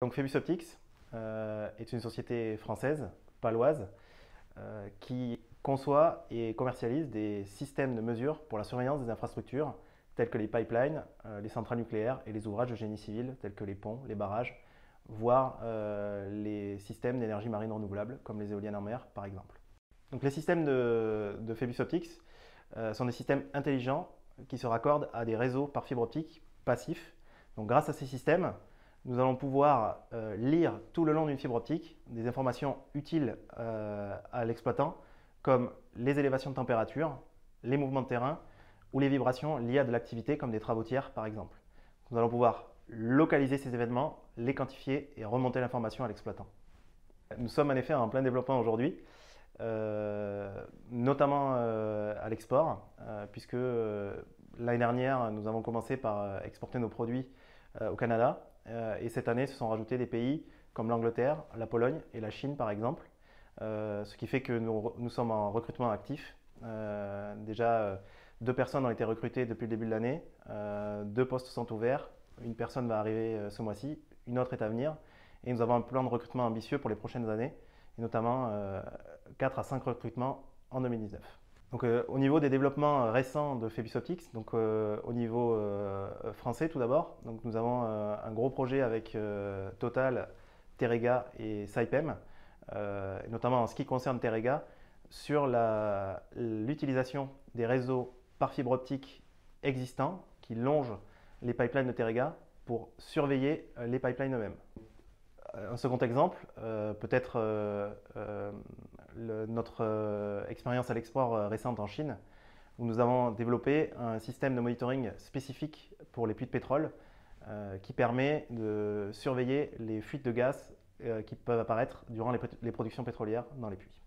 Donc Phoebus Optics est une société française, paloise, qui conçoit et commercialise des systèmes de mesure pour la surveillance des infrastructures telles que les pipelines, les centrales nucléaires et les ouvrages de génie civil tels que les ponts, les barrages, voire les systèmes d'énergie marine renouvelable comme les éoliennes en mer par exemple. Donc les systèmes de Phoebus Optics sont des systèmes intelligents qui se raccordent à des réseaux par fibre optique passifs. Donc grâce à ces systèmes, nous allons pouvoir lire tout le long d'une fibre optique des informations utiles à l'exploitant comme les élévations de température, les mouvements de terrain ou les vibrations liées à de l'activité comme des travaux-tiers par exemple. Nous allons pouvoir localiser ces événements, les quantifier et remonter l'information à l'exploitant. Nous sommes en effet en plein développement aujourd'hui, notamment à l'export, puisque l'année dernière, nous avons commencé par exporter nos produits au Canada, et cette année, se sont rajoutés des pays comme l'Angleterre, la Pologne et la Chine par exemple, ce qui fait que nous sommes en recrutement actif. Déjà, 2 personnes ont été recrutées depuis le début de l'année, 2 postes sont ouverts, une personne va arriver ce mois-ci, une autre est à venir, et nous avons un plan de recrutement ambitieux pour les prochaines années, et notamment 4 à 5 recrutements en 2019. Donc, au niveau des développements récents de Phoebus Optics, donc, au niveau français tout d'abord, donc, nous avons un gros projet avec Total, Terega et Saipem, notamment en ce qui concerne Terega, sur l'utilisation des réseaux par fibre optique existants qui longent les pipelines de Terega pour surveiller les pipelines eux-mêmes. Un second exemple, peut-être notre expérience à l'export récente en Chine, où nous avons développé un système de monitoring spécifique pour les puits de pétrole qui permet de surveiller les fuites de gaz qui peuvent apparaître durant les productions pétrolières dans les puits.